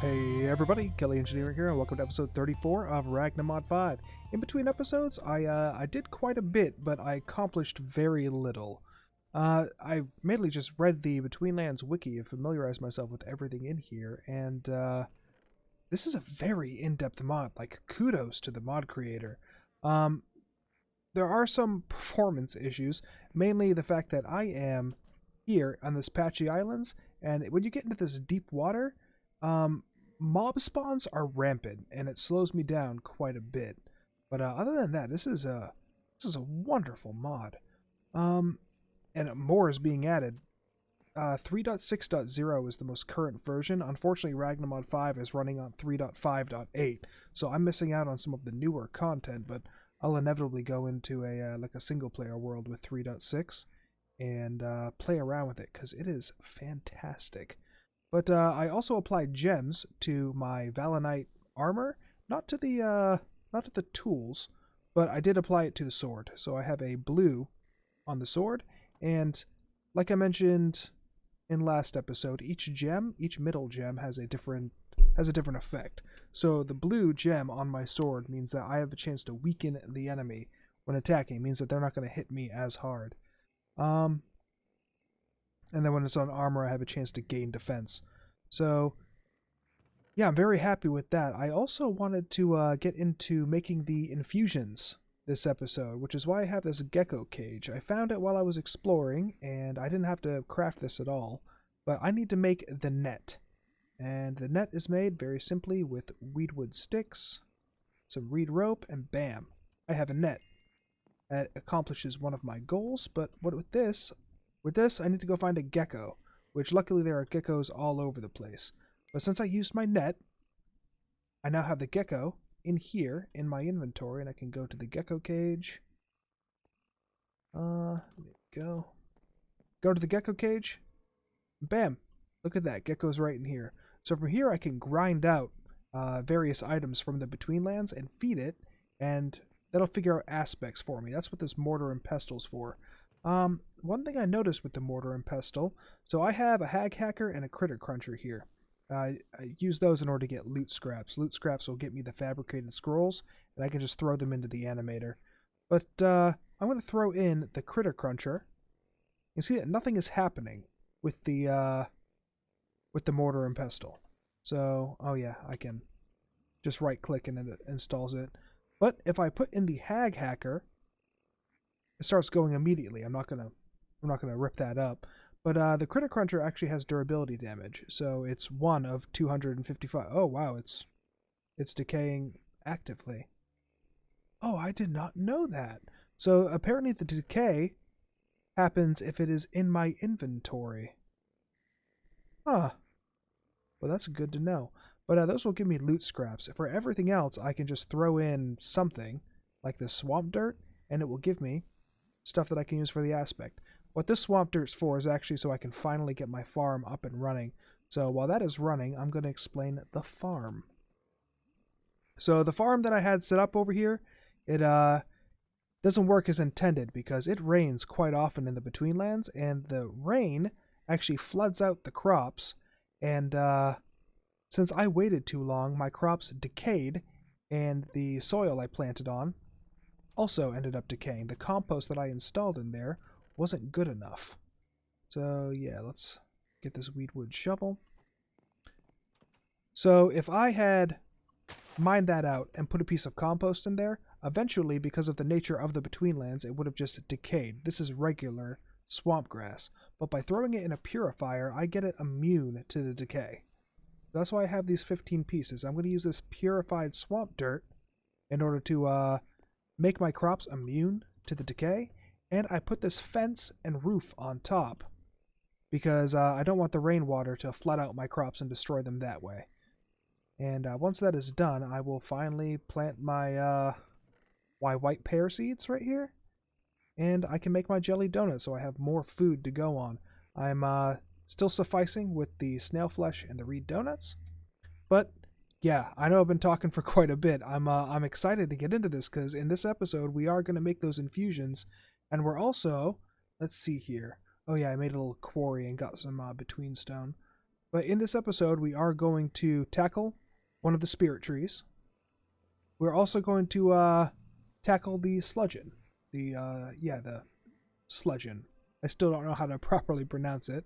Hey everybody, Kelly Engineering here, and welcome to episode 34 of Ragnamod 5. In between episodes, I did quite a bit, but I accomplished very little. I mainly just read the Betweenlands wiki and familiarized myself with everything in here, and this is a very in-depth mod. Like, kudos to the mod creator. There are some performance issues, mainly the fact that I am here on this patchy islands, and when you get into this deep water, mob spawns are rampant, and it slows me down quite a bit. But other than that, this is a wonderful mod. And more is being added. 3.6.0 is the most current version. Unfortunately, Ragnamod 5 is running on 3.5.8, so I'm missing out on some of the newer content. But I'll inevitably go into a single player world with 3.6 and play around with it because it is fantastic. But I also applied gems to my Valinite armor, not to the tools, but I did apply it to the sword. So I have a blue on the sword, and like I mentioned in last episode, each middle gem has a different effect. So the blue gem on my sword means that I have a chance to weaken the enemy when attacking. It means that they're not going to hit me as hard. And then when it's on armor, I have a chance to gain defense. So, yeah, I'm very happy with that. I also wanted to get into making the infusions this episode, which is why I have this gecko cage. I found it while I was exploring, and I didn't have to craft this at all. But I need to make the net. And the net is made very simply with weedwood sticks, some reed rope, and bam, I have a net. That accomplishes one of my goals, but with this, I need to go find a gecko, which luckily there are geckos all over the place. But since I used my net, I now have the gecko in here in my inventory, and I can go to the gecko cage. Let me go. Go to the gecko cage. Bam! Look at that, gecko's right in here. So from here I can grind out various items from the Betweenlands and feed it, and that'll figure out aspects for me. That's what this mortar and pestle's for. One thing I noticed with the mortar and pestle, so I have a hag hacker and a critter cruncher here. I use those in order to get loot scraps. Loot scraps will get me the fabricated scrolls, and I can just throw them into the animator. But I'm going to throw in the critter cruncher. You see that nothing is happening with the mortar and pestle. So, oh yeah, I can just right click and it installs it. But if I put in the hag hacker, it starts going immediately. I'm not gonna rip that up. But the critter cruncher actually has durability damage, so it's 1 of 255. Oh wow, it's decaying actively. Oh, I did not know that. So apparently the decay happens if it is in my inventory. Huh. Well, that's good to know. But those will give me loot scraps. For everything else, I can just throw in something like the swamp dirt, and it will give me stuff that I can use for the aspect. What this swamp dirt's for is actually so I can finally get my farm up and running. So while that is running, I'm going to explain the farm. So the farm that I had set up over here, it doesn't work as intended because it rains quite often in the Betweenlands, and the rain actually floods out the crops, and since I waited too long, my crops decayed, and the soil I planted on also ended up decaying. The compost that I installed in there wasn't good enough. So yeah, let's get this weedwood shovel. So if I had mined that out and put a piece of compost in there, eventually, because of the nature of the Betweenlands, it would have just decayed. This is regular swamp grass, but by throwing it in a purifier, I get it immune to the decay. That's why I have these 15 pieces. I'm going to use this purified swamp dirt in order to make my crops immune to the decay, and I put this fence and roof on top because I don't want the rainwater to flood out my crops and destroy them that way. And once that is done, I will finally plant my white pear seeds right here, and I can make my jelly donut so I have more food to go on. I'm still sufficing with the snail flesh and the reed donuts, but yeah, I know I've been talking for quite a bit. I'm excited to get into this because in this episode we are going to make those infusions, and we're also, let's see here. Oh yeah, I made a little quarry and got some between stone. But in this episode, we are going to tackle one of the spirit trees. We're also going to tackle the sludgeon. The sludgeon. I still don't know how to properly pronounce it.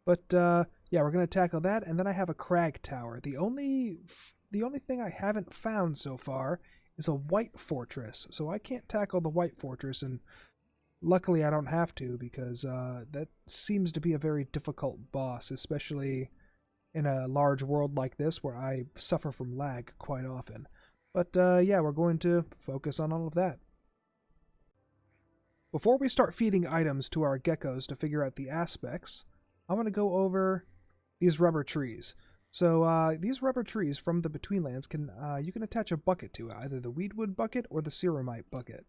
But yeah, we're going to tackle that, and then I have a crag tower. The only thing I haven't found so far is a white fortress. So I can't tackle the white fortress, and luckily I don't have to, because that seems to be a very difficult boss, especially in a large world like this where I suffer from lag quite often. But yeah, we're going to focus on all of that. Before we start feeding items to our geckos to figure out the aspects, I want to go over these rubber trees. So these rubber trees from the Betweenlands you can attach a bucket to it, either the weedwood bucket or the ceramite bucket.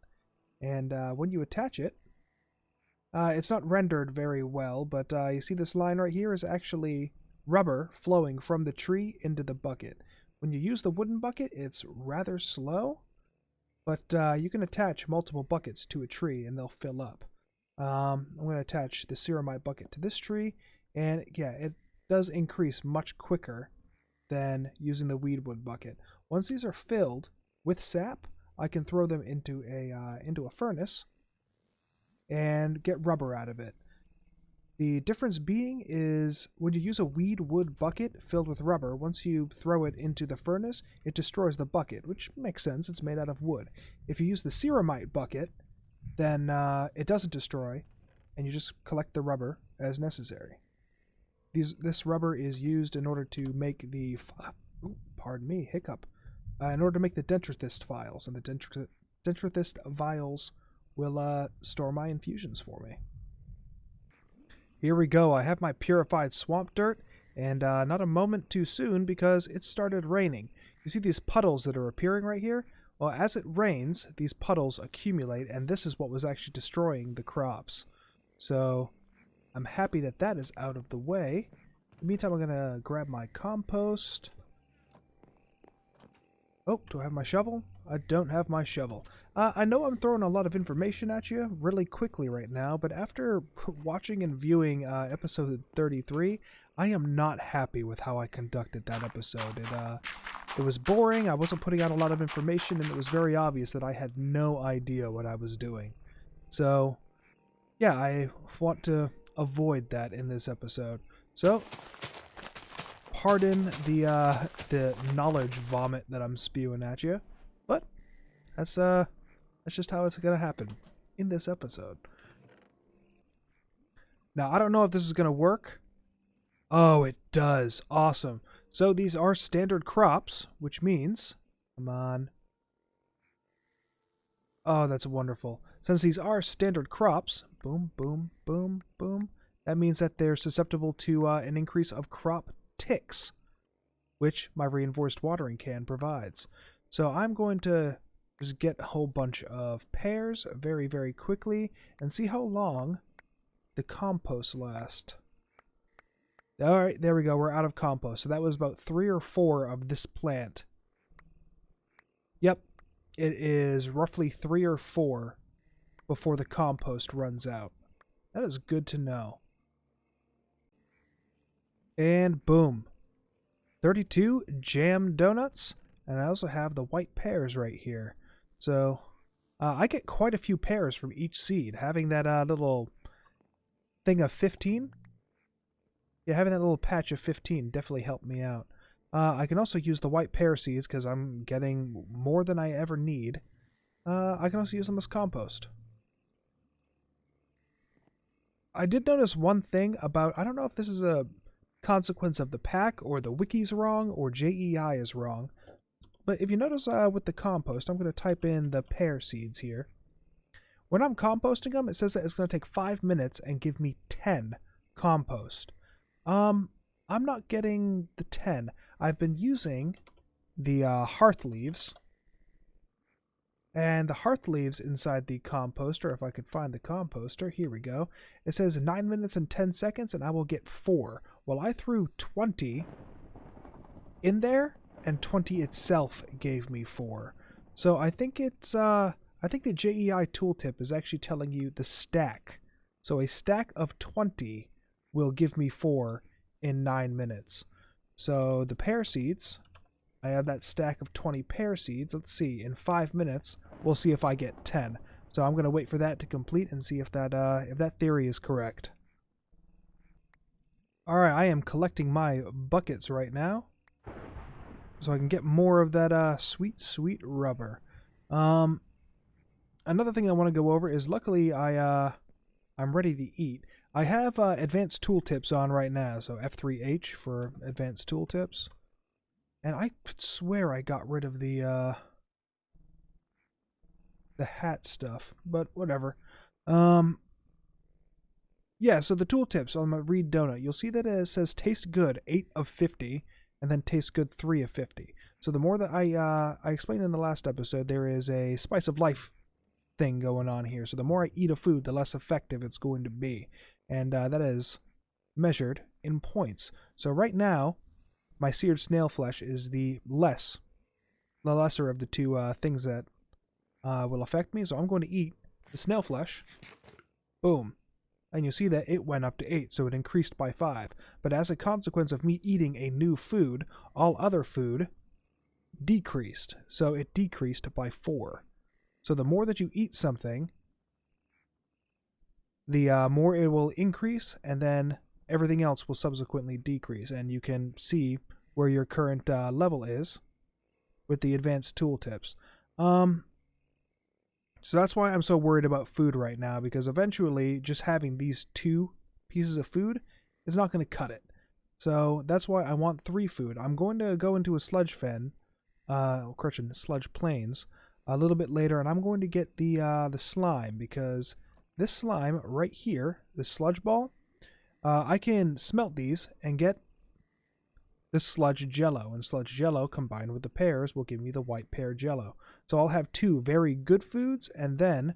And when you attach it, it's not rendered very well, but you see this line right here is actually rubber flowing from the tree into the bucket. When you use the wooden bucket, it's rather slow, but you can attach multiple buckets to a tree and they'll fill up. I'm going to attach the ceramite bucket to this tree, and yeah, it does increase much quicker than using the weedwood bucket. Once these are filled with sap, I can throw them into a furnace and get rubber out of it. The difference being is when you use a weedwood bucket filled with rubber, once you throw it into the furnace, it destroys the bucket, which makes sense, it's made out of wood. If you use the ceramite bucket, then it doesn't destroy, and you just collect the rubber as necessary. This rubber is used in order to make the... pardon me, hiccup. In order to make the dentrithist vials, and the dentrithist vials will store my infusions for me. Here we go. I have my purified swamp dirt, and not a moment too soon because it started raining. You see these puddles that are appearing right here? Well, as it rains, these puddles accumulate, and this is what was actually destroying the crops. So I'm happy that that is out of the way. In the meantime, I'm going to grab my compost. Oh, do I have my shovel? I don't have my shovel. I know I'm throwing a lot of information at you really quickly right now, but after watching and viewing episode 33, I am not happy with how I conducted that episode. It was boring, I wasn't putting out a lot of information, and it was very obvious that I had no idea what I was doing. So, yeah, I want to avoid that in this episode. So, pardon the knowledge vomit that I'm spewing at you, but that's just how it's gonna happen in this episode. Now, I don't know if this is gonna work. Oh, it does. Awesome. So these are standard crops, which means, come on. Oh, that's wonderful. Since these are standard crops, boom, boom, boom, boom, that means that they're susceptible to an increase of crop ticks, which my reinforced watering can provides. So I'm going to just get a whole bunch of pears very, very quickly and see how long the compost lasts. Alright, there we go, we're out of compost. So that was about 3 or 4 of this plant. Yep, it is roughly 3 or 4 before the compost runs out. That is good to know. And boom. 32 jam donuts. And I also have the white pears right here. So I get quite a few pears from each seed. Having that little thing of 15. Yeah, having that little patch of 15 definitely helped me out. I can also use the white pear seeds because I'm getting more than I ever need. I can also use them as compost. I did notice one thing about, I don't know if this is a consequence of the pack or the wiki's wrong or JEI is wrong, but if you notice with the compost, I'm going to type in the pear seeds here. When I'm composting them, it says that it's going to take 5 minutes and give me 10 compost. I'm not getting the 10. I've been using the hearth leaves. And the hearth leaves inside the composter, if I could find the composter, here we go. It says 9 minutes and 10 seconds and I will get 4. Well, I threw 20 in there and 20 itself gave me 4. So I think it's, I think the JEI tooltip is actually telling you the stack. So a stack of 20 will give me 4, in 9 minutes. So the pear seeds, I have that stack of 20 pear seeds. Let's see, in 5 minutes, we'll see if I get 10. So I'm going to wait for that to complete and see if that theory is correct. Alright, I am collecting my buckets right now, so I can get more of that sweet, sweet rubber. Another thing I want to go over is, luckily I'm ready to eat. I have advanced tooltips on right now, so F3H for advanced tooltips. And I could swear I got rid of the hat stuff, but whatever. Yeah, so the tooltips on my Reed Donut, you'll see that it says taste good 8 of 50, and then taste good 3 of 50. So the more that I explained in the last episode, there is a spice of life thing going on here. So the more I eat a food, the less effective it's going to be. And that is measured in points. So right now, my seared snail flesh is the lesser of the two things that will affect me. So I'm going to eat the snail flesh. Boom. And you'll see that it went up to 8, so it increased by 5. But as a consequence of me eating a new food, all other food decreased. So it decreased by 4. So the more that you eat something, the more it will increase, and then everything else will subsequently decrease. And you can see where your current level is with the advanced tooltips. So that's why I'm so worried about food right now, because eventually just having these 2 pieces of food is not going to cut it. So that's why I want 3 food. I'm going to go into a sludge fen, sludge plains, a little bit later, and I'm going to get the slime, because this slime right here, this sludge ball, I can smelt these and get this sludge jello, and sludge jello combined with the pears will give me the white pear jello. So I'll have 2 very good foods, and then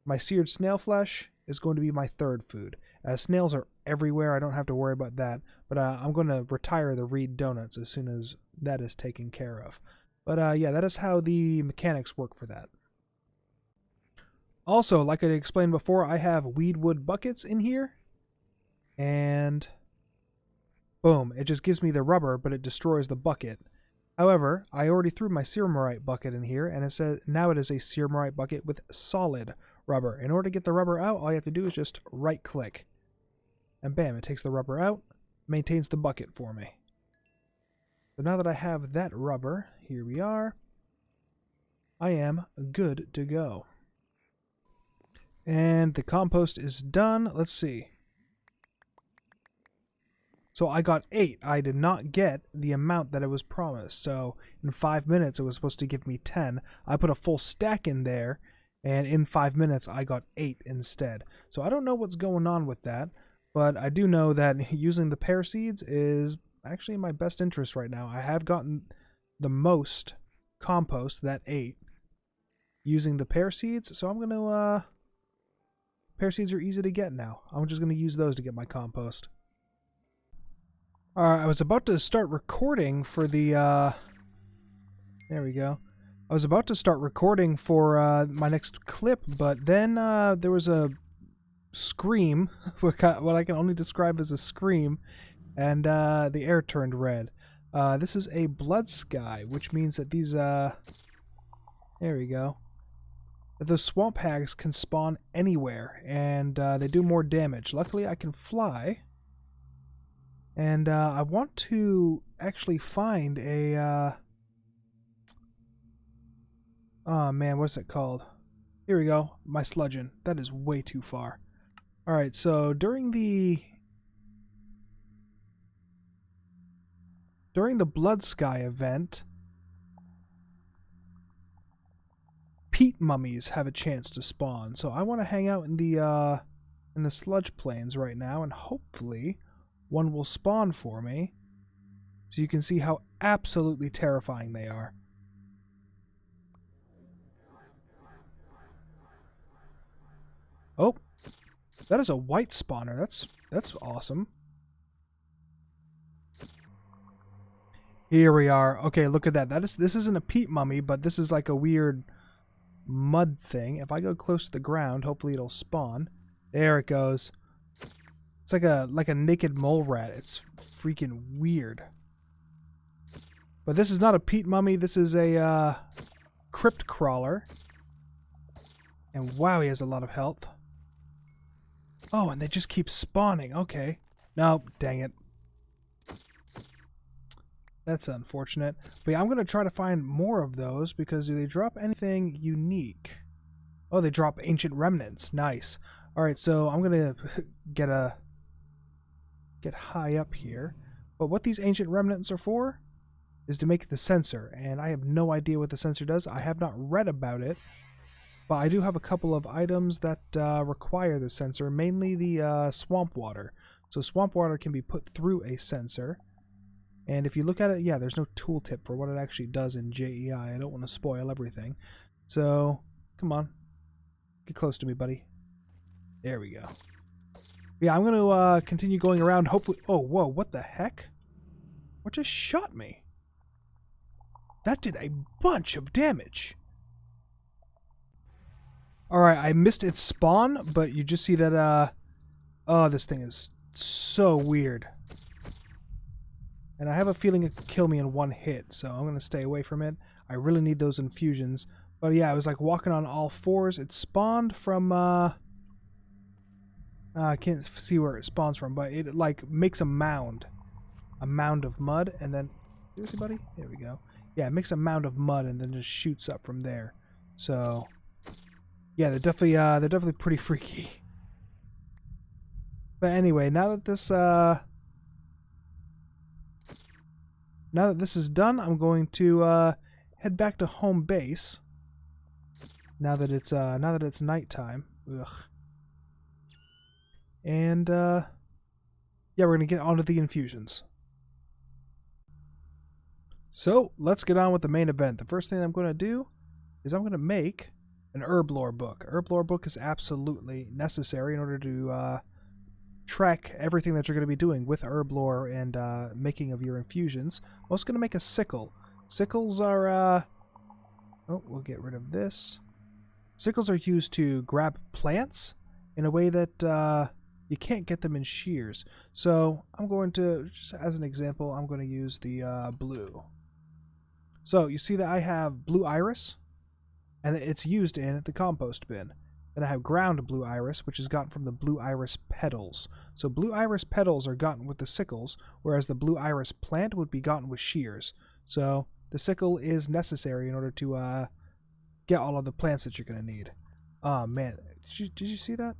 my seared snail flesh is going to be my 3rd food. As snails are everywhere, I don't have to worry about that, but I'm going to retire the Reed donuts as soon as that is taken care of. But yeah, that is how the mechanics work for that. Also, like I explained before, I have weedwood buckets in here, and boom, it just gives me the rubber, but it destroys the bucket. However, I already threw my ceramorite bucket in here, and it says now it is a ceramorite bucket with solid rubber. In order to get the rubber out, all you have to do is just right-click. And bam, it takes the rubber out, maintains the bucket for me. So now that I have that rubber, here we are, I am good to go. And the compost is done. Let's see. So I got 8. I did not get the amount that it was promised. So in 5 minutes, it was supposed to give me 10. I put a full stack in there, and in 5 minutes, I got 8 instead. So I don't know what's going on with that, but I do know that using the pear seeds is actually in my best interest right now. I have gotten the most compost, that 8, using the pear seeds. So I'm going to... pear seeds are easy to get now. I'm just going to use those to get my compost. I was about to start recording for the, there we go. I was about to start recording for my next clip, but then there was a scream, what I can only describe as a scream, and the air turned red. This is a blood sky, which means that these, there we go. The swamp hags can spawn anywhere, and they do more damage. Luckily, I can fly. And I want to actually find a... oh man, what's it called? Here we go, my sludgeon. That is way too far. Alright, so during the Blood Sky event, peat mummies have a chance to spawn. So I want to hang out in the sludge plains right now, and hopefully one will spawn for me, so you can see how absolutely terrifying they are. Oh, that is a white spawner. That's awesome. Here we are. Okay, look at that. This isn't a peat mummy, but this is like a weird mud thing. If I go close to the ground, hopefully it'll spawn. There it goes. It's like a naked mole rat. It's freaking weird. But this is not a peat mummy. This is a crypt crawler. And wow, he has a lot of health. Oh, and they just keep spawning. Okay. No, dang it. That's unfortunate. But yeah, I'm going to try to find more of those because do they drop anything unique? Oh, they drop ancient remnants. Nice. Alright, so I'm going to get high up here. But what these ancient remnants are for is to make the sensor. And I have no idea what the sensor does. I have not read about it. But I do have a couple of items that require the sensor, mainly the swamp water. So swamp water can be put through a sensor. And if you look at it, yeah, there's no tooltip for what it actually does in JEI. I don't want to spoil everything. So, come on. Get close to me, buddy. There we go. Yeah, I'm going to continue going around, hopefully... Oh, whoa, what the heck? What just shot me? That did a bunch of damage. Alright, I missed its spawn, but you just see that, oh, this thing is so weird. And I have a feeling it could kill me in one hit, so I'm going to stay away from it. I really need those infusions. But yeah, I was like walking on all fours. It spawned from, I can't see where it spawns from, but it like makes a mound of mud, and then, seriously, buddy? There we go. Yeah, it makes a mound of mud and then just shoots up from there. So, yeah, they're definitely pretty freaky. But anyway, now that this is done, I'm going to head back to home base. Now that it's nighttime. Ugh. And yeah, we're gonna get onto the infusions. So let's get on with the main event. The first thing I'm going to do is I'm going to make an herb lore book. Herb lore book is absolutely necessary in order to track everything that you're going to be doing with herb lore and making of your infusions. I'm also going to make a sickle. Sickles are oh, we'll get rid of this. Sickles are used to grab plants in a way that you can't get them in shears. So I'm going to, just as an example, I'm going to use the blue. So you see that I have blue iris, and it's used in the compost bin. Then I have ground blue iris, which is gotten from the blue iris petals. So blue iris petals are gotten with the sickles, whereas the blue iris plant would be gotten with shears. So the sickle is necessary in order to get all of the plants that you're going to need. Oh man, did you see that?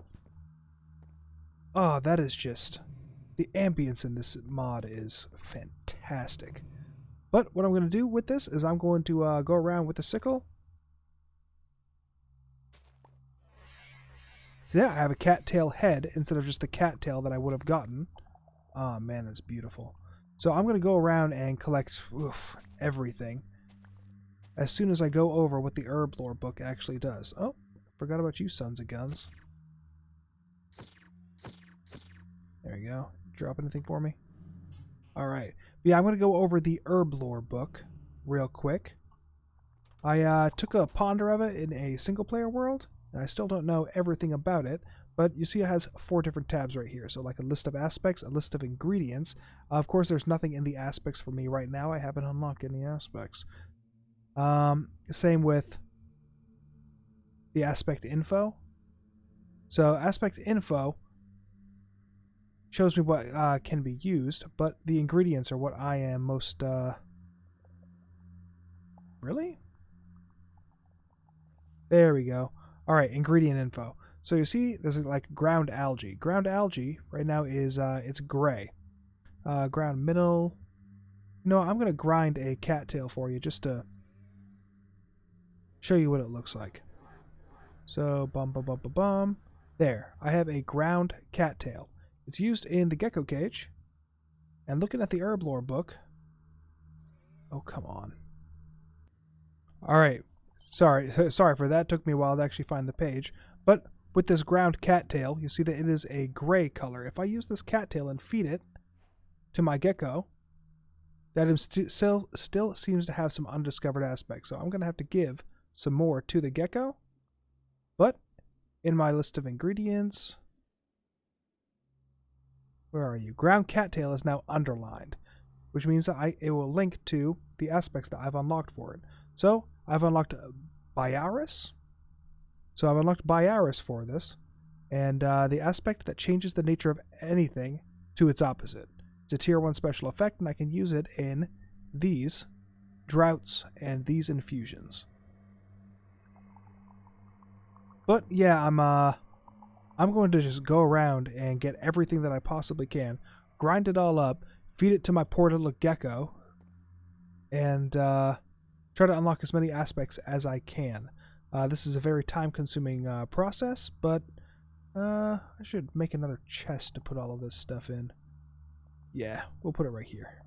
Oh, that is just... the ambience in this mod is fantastic. But what I'm going to do with this is I'm going to go around with the sickle. So yeah, I have a cattail head instead of just the cattail that I would have gotten. Oh man, that's beautiful. So I'm going to go around and collect everything as soon as I go over what the herb lore book actually does. Oh, forgot about you sons of guns. There you go. Drop anything for me? Alright. Yeah, I'm going to go over the herb lore book real quick. I took a ponder of it in a single player world, and I still don't know everything about it, but you see it has 4 different tabs right here. So like a list of aspects, a list of ingredients. Of course, there's nothing in the aspects for me right now. I haven't unlocked any aspects. Same with the aspect info. So aspect info shows me what can be used, but the ingredients are what I am most... Really? There we go. Alright, ingredient info. So you see, there's like ground algae. Ground algae right now is, it's gray. Ground mineral... No, I'm going to grind a cattail for you just to show you what it looks like. So, bum. There, I have a ground cattail. It's used in the gecko cage. And looking at the herb lore book... Oh, come on. Alright. Sorry for that. Took me a while to actually find the page. But with this ground cattail, you see that it is a gray color. If I use this cattail and feed it to my gecko, that is still seems to have some undiscovered aspects. So I'm going to have to give some more to the gecko. But in my list of ingredients... Where are you? Ground cattail is now underlined, which means that it will link to the aspects that I've unlocked for it. So I've unlocked Biaris. So I've unlocked Biaris for this, and the aspect that changes the nature of anything to its opposite. It's a tier 1 special effect, and I can use it in these droughts and these infusions. But yeah, I'm going to just go around and get everything that I possibly can, grind it all up, feed it to my poor little gecko, and try to unlock as many aspects as I can. This is a very time-consuming process, but I should make another chest to put all of this stuff in. Yeah, we'll put it right here.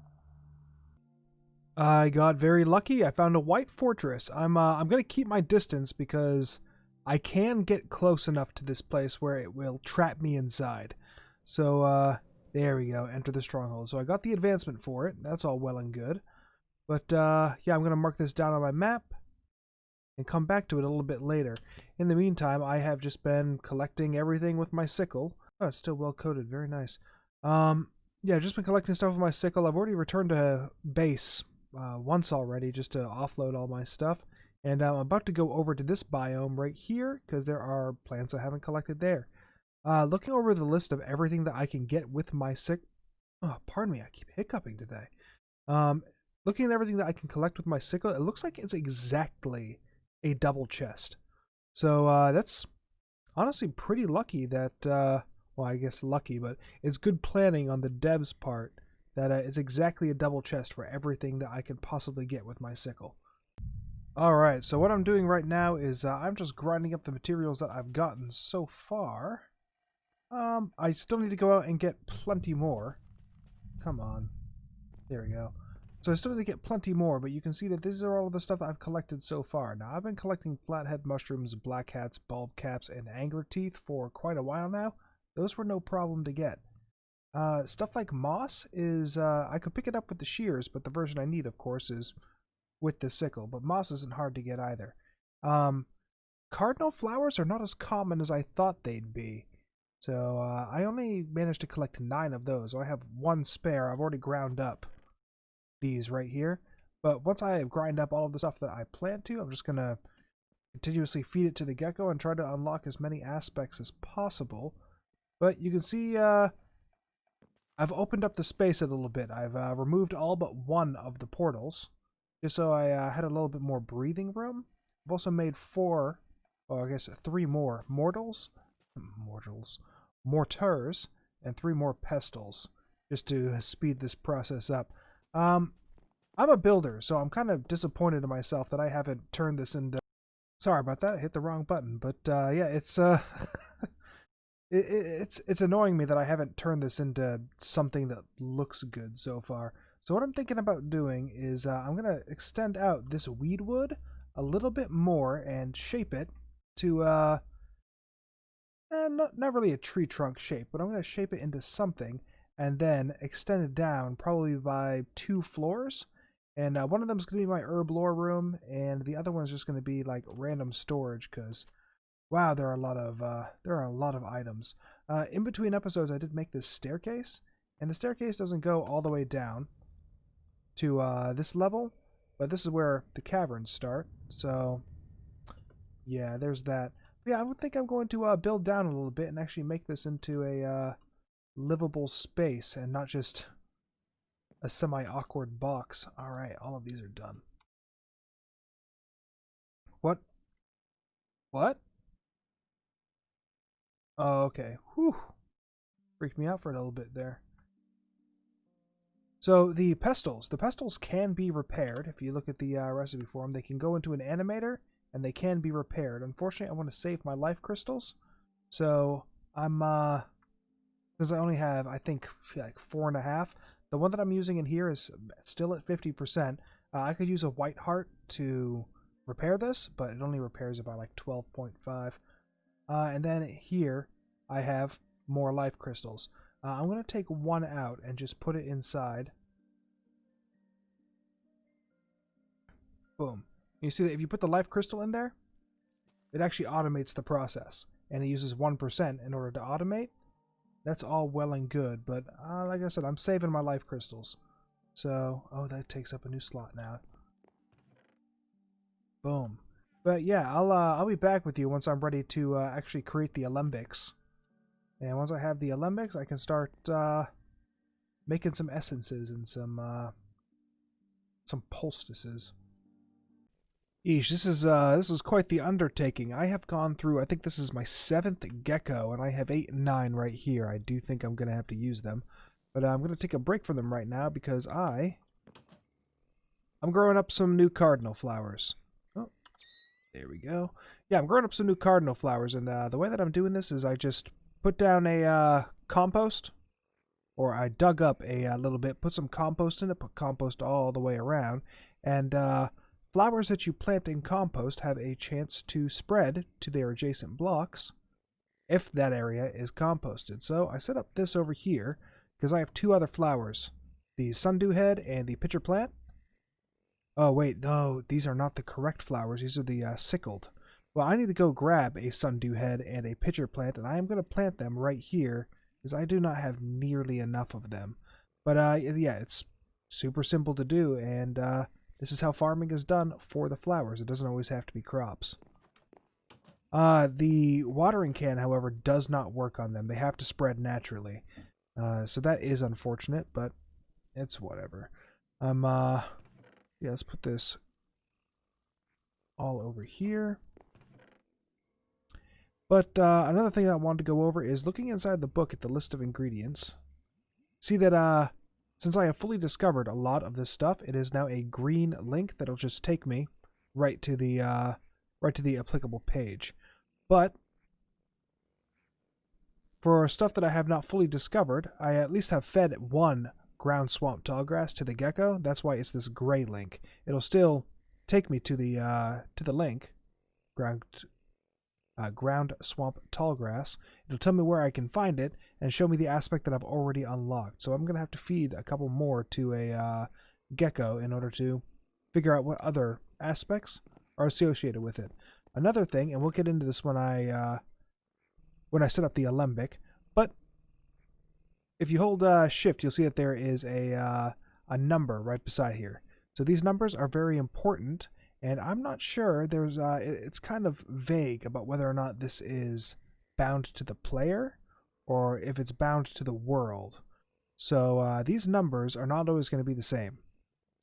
I got very lucky. I found a white fortress. I'm gonna keep my distance because I can get close enough to this place where it will trap me inside. So there we go. Enter the stronghold. So I got the advancement for it. That's all well and good. But yeah, I'm gonna mark this down on my map and come back to it a little bit later. In the meantime, I have just been collecting everything with my sickle. Oh, it's still well coated. Very nice. Yeah, I've just been collecting stuff with my sickle. I've already returned to base once already just to offload all my stuff. And I'm about to go over to this biome right here because there are plants I haven't collected there. Looking over the list of everything that I can get with my Oh, pardon me, I keep hiccuping today. Looking at everything that I can collect with my sickle, it looks like it's exactly a double chest. So that's honestly pretty lucky that, well, I guess lucky, but it's good planning on the devs' part that it's exactly a double chest for everything that I can possibly get with my sickle. Alright, so what I'm doing right now is I'm just grinding up the materials that I've gotten so far. I still need to go out and get plenty more. Come on. There we go. So I still need to get plenty more, but you can see that these are all of the stuff that I've collected so far. Now, I've been collecting flathead mushrooms, black hats, bulb caps, and angler teeth for quite a while now. Those were no problem to get. Stuff like moss is, I could pick it up with the shears, but the version I need, of course, is with the sickle. But moss isn't hard to get either. Cardinal flowers are not as common as I thought they'd be. So I only managed to collect 9 of those. So I have 1 spare. I've already ground up these right here. But once I have grind up all of the stuff that I plan to, I'm just going to continuously feed it to the gecko and try to unlock as many aspects as possible. But you can see I've opened up the space a little bit. I've removed all but 1 of the portals, just so I had a little bit more breathing room. I've also made 4, or I guess 3 more mortars, and 3 more pestles, just to speed this process up. I'm a builder, so I'm kind of disappointed in myself that I haven't turned this into... Sorry about that, I hit the wrong button, but yeah, it's it's annoying me that I haven't turned this into something that looks good so far. So what I'm thinking about doing is I'm going to extend out this weed wood a little bit more and shape it to not really a tree trunk shape, but I'm going to shape it into something and then extend it down probably by 2 floors. And one of them is going to be my herb lore room, and the other one is just going to be like random storage because, wow, there are a lot of items. In between episodes, I did make this staircase, and the staircase doesn't go all the way down to this level, but this is where the caverns start. So yeah, there's that. But yeah, I would think I'm going to build down a little bit and actually make this into a livable space and not just a semi-awkward box. Alright, all of these are done. What? Oh, okay. Whew. Freaked me out for a little bit there. So the pestles can be repaired. If you look at the recipe for them, they can go into an animator and they can be repaired. Unfortunately, I want to save my life crystals, so I'm since I only have, I think, like 4.5. The one that I'm using in here is still at 50%. I could use a white heart to repair this, but it only repairs about like 12.5. And then here I have more life crystals. I'm going to take 1 out and just put it inside. Boom. You see that if you put the life crystal in there, it actually automates the process. And it uses 1% in order to automate. That's all well and good, but like I said, I'm saving my life crystals. So, oh, that takes up a new slot now. Boom. But yeah, I'll be back with you once I'm ready to actually create the alembics. And once I have the alembics, I can start making some essences and some poultices. Eesh, this is quite the undertaking. I have gone through, I think this is my 7th gecko, and I have 8 and 9 right here. I do think I'm going to have to use them. But I'm going to take a break from them right now because I'm growing up some new cardinal flowers. Oh, there we go. Yeah, I'm growing up some new cardinal flowers, and the way that I'm doing this is I just put down a compost, or I dug up a little bit, put some compost in it, put compost all the way around, and flowers that you plant in compost have a chance to spread to their adjacent blocks if that area is composted. So I set up this over here because I have 2 other flowers, the sundew head and the pitcher plant. Oh wait, no, these are not the correct flowers. These are the sickled. Well, I need to go grab a sundew head and a pitcher plant, and I am going to plant them right here because I do not have nearly enough of them. But yeah, it's super simple to do, and this is how farming is done for the flowers. It doesn't always have to be crops. The watering can, however, does not work on them. They have to spread naturally. So that is unfortunate, but it's whatever. Yeah, let's put this all over here. But another thing that I wanted to go over is looking inside the book at the list of ingredients. See that since I have fully discovered a lot of this stuff, it is now a green link that'll just take me right to the applicable page. But for stuff that I have not fully discovered, I at least have fed 1 ground swamp tallgrass to the gecko. That's why it's this gray link. It'll still take me to the link, ground swamp tallgrass. It'll tell me where I can find it and show me the aspect that I've already unlocked. So I'm going to have to feed a couple more to a gecko in order to figure out what other aspects are associated with it. Another thing, and we'll get into this when I set up the alembic, but if you hold shift, you'll see that there is a number right beside here. So these numbers are very important, and I'm not sure. It's kind of vague about whether or not this is bound to the player or if it's bound to the world. So these numbers are not always going to be the same.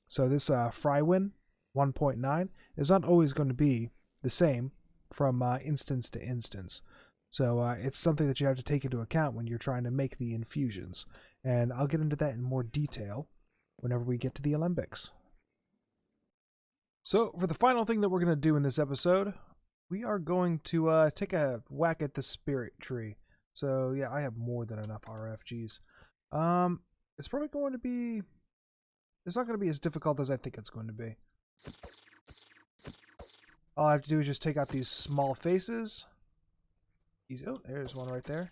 So this Frywin 1.9 is not always going to be the same from instance to instance. So it's something that you have to take into account when you're trying to make the infusions. And I'll get into that in more detail whenever we get to the alembics. So for the final thing that we're going to do in this episode, we are going to take a whack at the spirit tree. So yeah, I have more than enough RFGs. It's probably going to be... It's not going to be as difficult as I think it's going to be. All I have to do is just take out these small faces. Easy. Oh, there's one right there.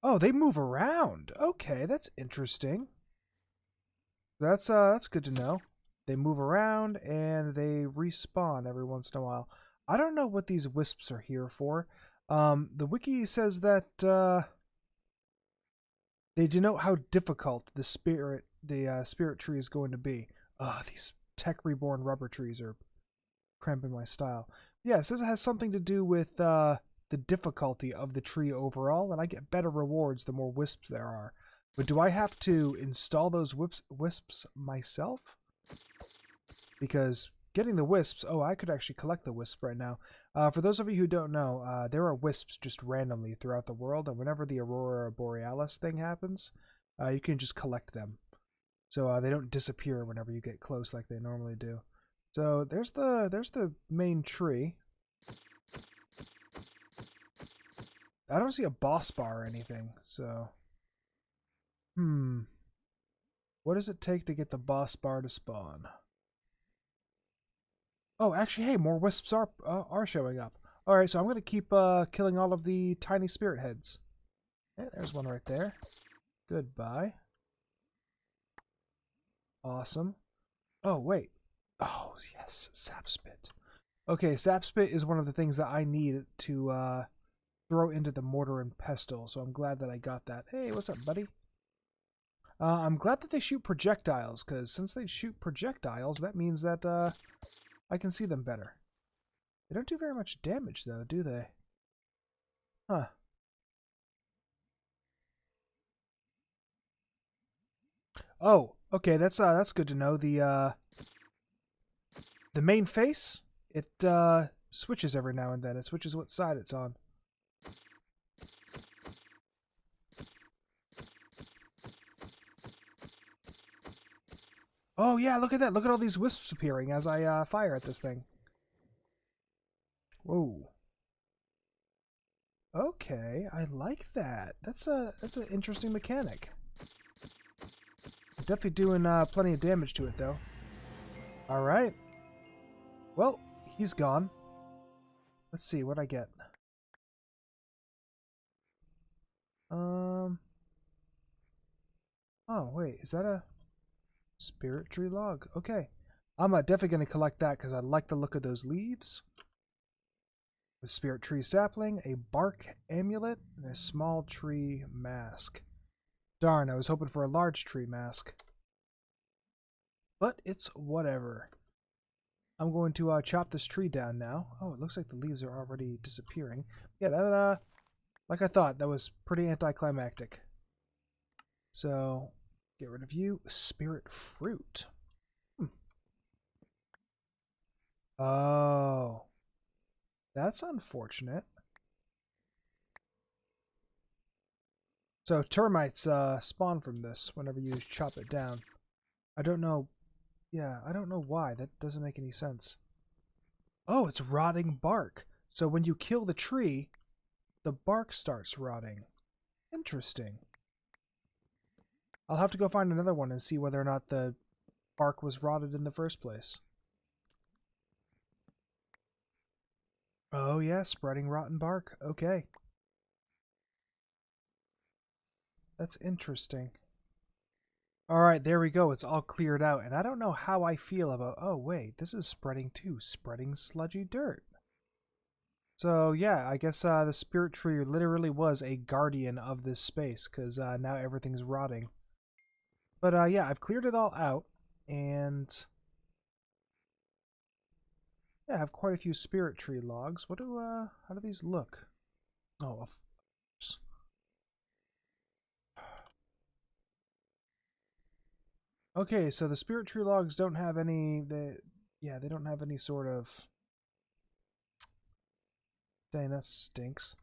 Oh, they move around. Okay, that's interesting. That's good to know. They move around and they respawn every once in a while. I don't know what these wisps are here for. The wiki says that they denote how difficult the spirit tree is going to be. These tech reborn rubber trees are cramping my style. Yeah, it says it has something to do with the difficulty of the tree overall, and I get better rewards the more wisps there are. But do I have to install those wisps myself? Because getting the wisps... Oh, I could actually collect the wisps right now. For those of you who don't know, there are wisps just randomly throughout the world, and whenever the Aurora Borealis thing happens, you can just collect them. So they don't disappear whenever you get close like they normally do. So there's the main tree. I don't see a boss bar or anything, so... What does it take to get the boss bar to spawn? Oh, actually, hey, more wisps are showing up. Alright, so I'm going to keep killing all of the tiny spirit heads. Yeah, there's one right there. Goodbye. Awesome. Oh, wait. Oh, yes, sap spit. Okay, sap spit is one of the things that I need to throw into the mortar and pestle, so I'm glad that I got that. Hey, what's up, buddy? I'm glad that they shoot projectiles, because since they shoot projectiles, that means that I can see them better. They don't do very much damage, though, do they? Huh. Oh, okay, that's good to know. The main face, it switches every now and then. It switches what side it's on. Oh yeah, look at that. Look at all these wisps appearing as I fire at this thing. Whoa. Okay, I like that. That's an interesting mechanic. Definitely doing plenty of damage to it though. All right. Well, he's gone. Let's see what I get. Oh wait, is that a spirit tree log? Okay. I'm definitely going to collect that because I like the look of those leaves. A spirit tree sapling, a bark amulet, and a small tree mask. Darn, I was hoping for a large tree mask. But it's whatever. I'm going to chop this tree down now. Oh, it looks like the leaves are already disappearing. Yeah, that, like I thought, that was pretty anticlimactic. So, get rid of you. Spirit fruit. Oh. That's unfortunate. So termites spawn from this whenever you chop it down. I don't know. Yeah, I don't know why. That doesn't make any sense. Oh, it's rotting bark. So when you kill the tree, the bark starts rotting. Interesting. I'll have to go find another one and see whether or not the bark was rotted in the first place. Oh yeah, spreading rotten bark. Okay. That's interesting. Alright, there we go. It's all cleared out. And I don't know how I feel about... Oh, wait. This is spreading too. Spreading sludgy dirt. So, yeah, I guess the spirit tree literally was a guardian of this space. Because now everything's rotting. But, yeah, I've cleared it all out. And... yeah, I have quite a few spirit tree logs. What do, how do these look? Oh, okay, so the spirit tree logs don't have any... they don't have any sort of... Dang, that stinks.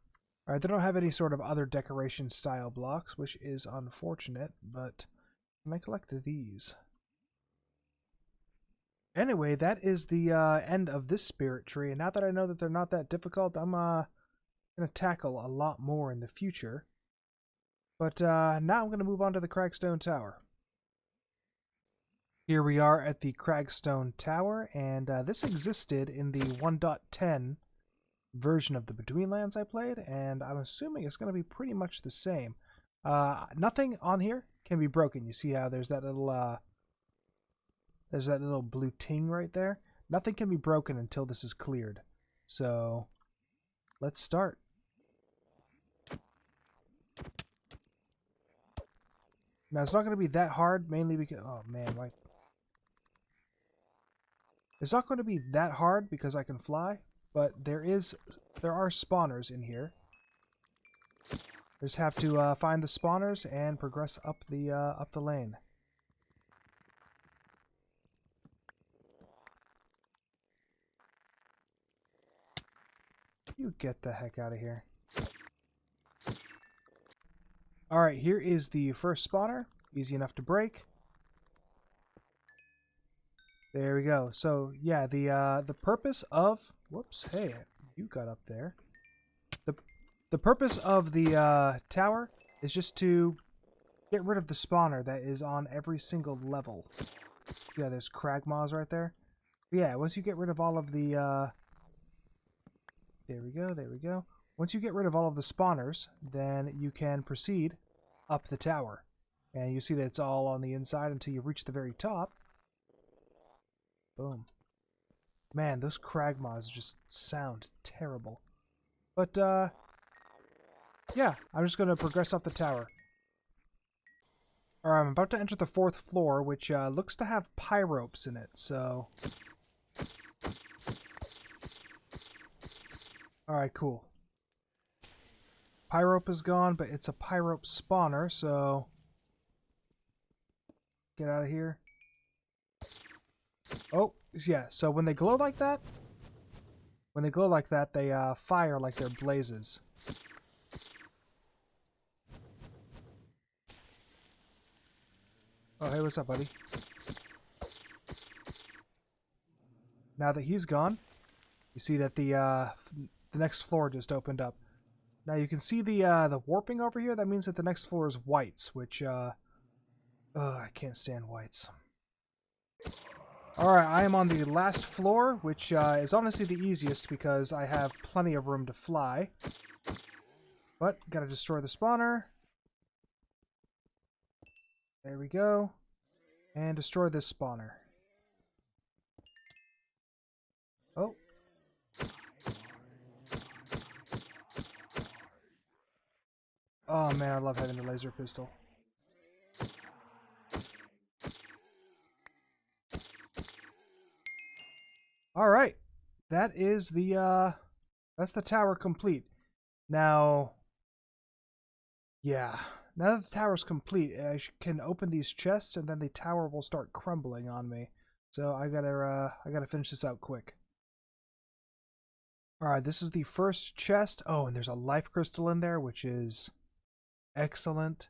Alright, they don't have any sort of other decoration style blocks, which is unfortunate, but can I collect these? Anyway, that is the end of this spirit tree, and now that I know that they're not that difficult, I'm going to tackle a lot more in the future. But now I'm going to move on to the Cragstone Tower. Here we are at the Cragstone Tower, and this existed in the 1.10 version of the Betweenlands I played, and I'm assuming it's going to be pretty much the same. Nothing on here can be broken. You see how there's that little blue ting right there? Nothing can be broken until this is cleared. So, let's start. Now, it's not going to be that hard, mainly because... oh, man, my... It's not going to be that hard because I can fly, but there are spawners in here. Just have to find the spawners and progress up the lane. You get the heck out of here. Alright, here is the first spawner. Easy enough to break. There we go. So, yeah, the purpose of... whoops, hey, you got up there. The purpose of the tower is just to get rid of the spawner that is on every single level. Yeah, there's Crag moths right there. But yeah, once you get rid of all of the... there we go, there we go. Once you get rid of all of the spawners, then you can proceed up the tower. And you see that it's all on the inside until you reach the very top. Boom. Man, those Crag moths just sound terrible. But, Yeah, I'm just going to progress up the tower. Alright, I'm about to enter the 4th floor, which looks to have pyropes in it, so... Alright, cool. Pyrope is gone, but it's a pyrope spawner, so... Get out of here. Oh, yeah, so when they glow like that... they fire like they're blazes. Oh, hey, what's up, buddy? Now that he's gone, you see that the next floor just opened up. Now you can see the warping over here. That means that the next floor is whites, which I can't stand whites. All right, I am on the last floor, which is honestly the easiest because I have plenty of room to fly. But gotta destroy the spawner. There we go. And destroy this spawner. Oh. Oh man, I love having the laser pistol. Alright. That is that's the tower complete. Now, yeah. Now that the tower's complete, I can open these chests, and then the tower will start crumbling on me. So I gotta finish this out quick. All right, this is the first chest. Oh, and there's a life crystal in there, which is excellent.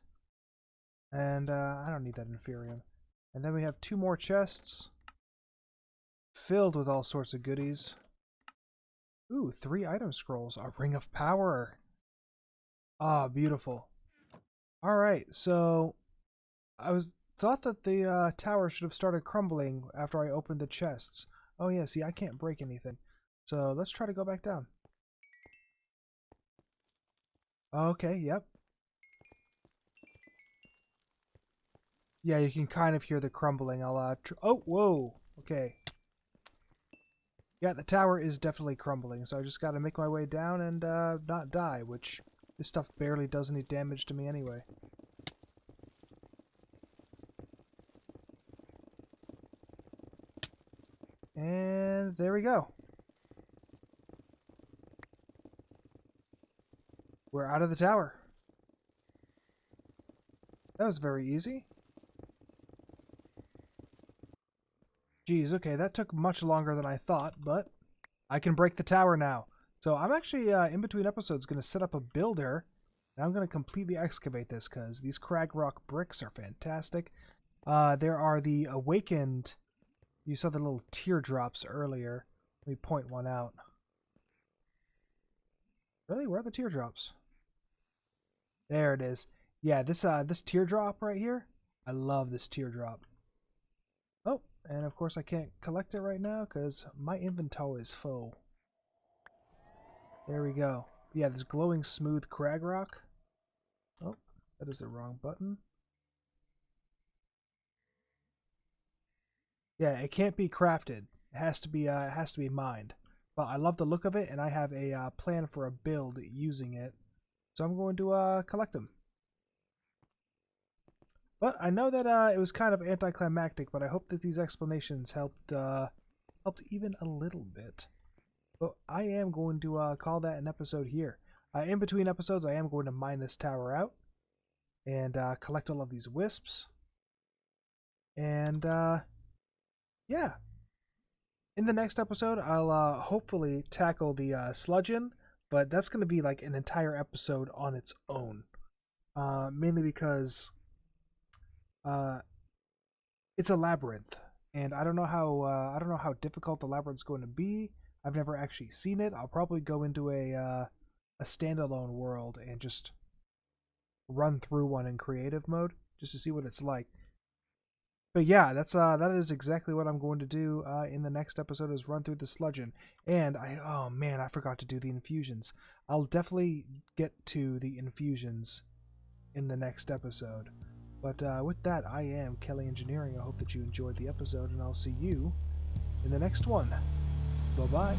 And I don't need that inferium. And then we have 2 more chests filled with all sorts of goodies. Ooh, 3 item scrolls. A ring of power. Ah, beautiful. Alright, so I thought that the tower should have started crumbling after I opened the chests. Oh yeah, see, I can't break anything. So let's try to go back down. Okay, yep. Yeah, you can kind of hear the crumbling. I'll oh, whoa. Okay. Yeah, the tower is definitely crumbling, so I just gotta make my way down and not die, which this stuff barely does any damage to me anyway. And there we go. We're out of the tower. That was very easy. Geez, okay, that took much longer than I thought, but I can break the tower now. So I'm actually, in between episodes, going to set up a builder, and I'm going to completely excavate this, because these Crag rock bricks are fantastic. There are the awakened... You saw the little teardrops earlier. Let me point one out. Really? Where are the teardrops? There it is. Yeah, this teardrop right here. I love this teardrop. Oh, and of course I can't collect it right now because my inventory is full. There we go. Yeah, this glowing smooth crag rock. Oh, that is the wrong button. Yeah, it can't be crafted. It has to be mined. But I love the look of it, and I have a plan for a build using it. So I'm going to collect them. But I know that it was kind of anticlimactic, but I hope that these explanations helped even a little bit. But I am going to call that an episode here. In between episodes, I am going to mine this tower out and collect all of these wisps. And yeah. In the next episode, I'll hopefully tackle the sludgeon, but that's going to be like an entire episode on its own. Mainly because it's a labyrinth, and I don't know how difficult the labyrinth's going to be. I've never actually seen it. I'll probably go into a standalone world and just run through one in creative mode just to see what it's like. But yeah, that is exactly what I'm going to do in the next episode, is run through the sludgeon. And oh man, I forgot to do the infusions. I'll definitely get to the infusions in the next episode. But with that, I am Kelly Engineering. I hope that you enjoyed the episode, and I'll see you in the next one. Bye-bye.